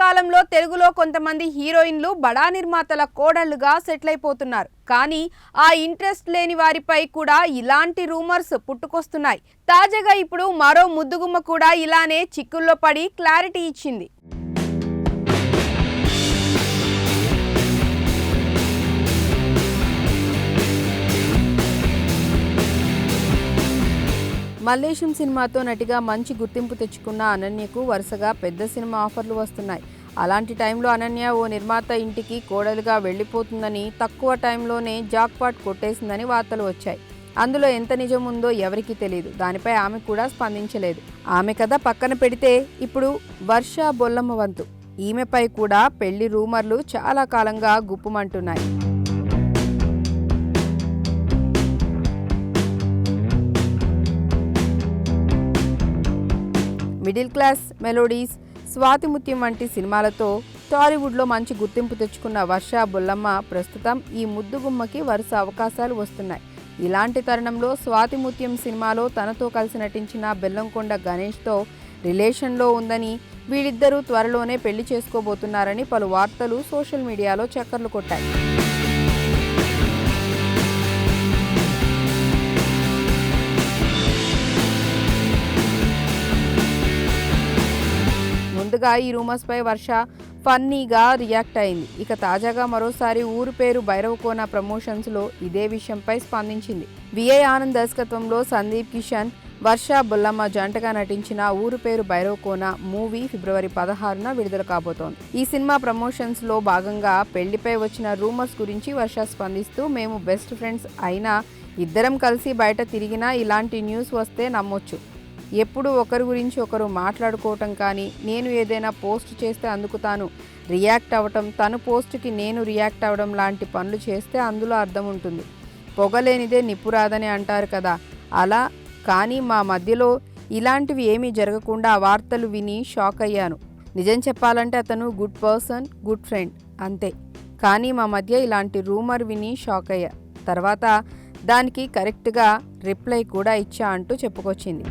కాలంలో తెలుగులో కొంతమంది హీరోయిన్లు బడా నిర్మాతల కోడళ్లుగా సెటిల్ అయిపోతున్నారు. కానీ ఆ ఇంట్రెస్ట్ లేని వారిపై కూడా ఇలాంటి రూమర్స్ పుట్టుకొస్తున్నాయి. తాజాగా ఇప్పుడు మరో ముద్దుగుమ్మ కూడా ఇలానే చిక్కుల్లో పడి క్లారిటీ ఇచ్చింది. మల్లేశం సినిమాతో నటిగా మంచి గుర్తింపు తెచ్చుకున్న అనన్యకు వరుసగా పెద్ద సినిమా ఆఫర్లు వస్తున్నాయి. అలాంటి టైంలో అనన్య ఓ నిర్మాత ఇంటికి కోడలుగా వెళ్ళిపోతుందని, తక్కువ టైంలోనే జాక్పాట్ కొట్టేసిందని వార్తలు వచ్చాయి. అందులో ఎంత నిజం ఉందో ఎవరికీ తెలియదు. దానిపై ఆమె కూడా స్పందించలేదు. ఆమె కథ పక్కన పెడితే ఇప్పుడు వర్ష బొల్లమ్మ వంతు. ఈమెపై కూడా పెళ్లి రూమర్లు చాలా కాలంగా గుప్పుమంటున్నాయి. మిడిల్ క్లాస్ మెలోడీస్, స్వాతిముత్యం వంటి సినిమాలతో టాలీవుడ్లో మంచి గుర్తింపు తెచ్చుకున్న వర్ష బొల్లమ్మ ప్రస్తుతం ఈ ముద్దుగుమ్మకి వరుస అవకాశాలు వస్తున్నాయి. ఇలాంటి తరుణంలో స్వాతిముత్యం సినిమాలో తనతో కలిసి నటించిన బెల్లంకొండ గణేష్తో రిలేషన్లో ఉందని, వీళ్ళిద్దరూ త్వరలోనే పెళ్లి చేసుకోబోతున్నారని పలు వార్తలు సోషల్ మీడియాలో చక్కర్లు కొట్టాయి. ముందుగా ఈ రూమర్స్ పై వర్ష ఫన్నీగా రియాక్ట్ అయింది. ఇక తాజాగా మరోసారి ఊరు పేరు భైరవకోన ప్రమోషన్స్ లో ఇదే విషయంపై స్పందించింది. విఐ ఆనంద్ దర్శకత్వంలో సందీప్ కిషన్, వర్ష బొల్లమ్మ జంటగా నటించిన ఊరు పేరు భైరవకోన మూవీ ఫిబ్రవరి 16న విడుదల కాబోతోంది. ఈ సినిమా ప్రమోషన్స్ లో భాగంగా పెళ్లిపై వచ్చిన రూమర్స్ గురించి వర్ష స్పందిస్తూ, మేము బెస్ట్ ఫ్రెండ్స్ అయినా ఇద్దరం కలిసి బయట తిరిగినా ఇలాంటి న్యూస్ వస్తే నమ్మొచ్చు. ఎప్పుడు ఒకరి గురించి ఒకరు మాట్లాడుకోవటం కానీ, నేను ఏదైనా పోస్ట్ చేస్తే అందుకు తాను రియాక్ట్ అవ్వటం, తను పోస్ట్కి నేను రియాక్ట్ అవ్వడం లాంటి పనులు చేస్తే అందులో అర్థం ఉంటుంది. పొగలేనిదే నిప్పురాదని అంటారు కదా, అలా. కానీ మా మధ్యలో ఇలాంటివి ఏమీ జరగకుండా వార్తలు విని షాక్ అయ్యాను. నిజం చెప్పాలంటే అతను గుడ్ పర్సన్, గుడ్ ఫ్రెండ్ అంతే. కానీ మా మధ్య ఇలాంటి రూమర్ విని షాక్ అయ్యా. తర్వాత దానికి కరెక్ట్గా రిప్లై కూడా ఇచ్చా అంటూ చెప్పుకొచ్చింది.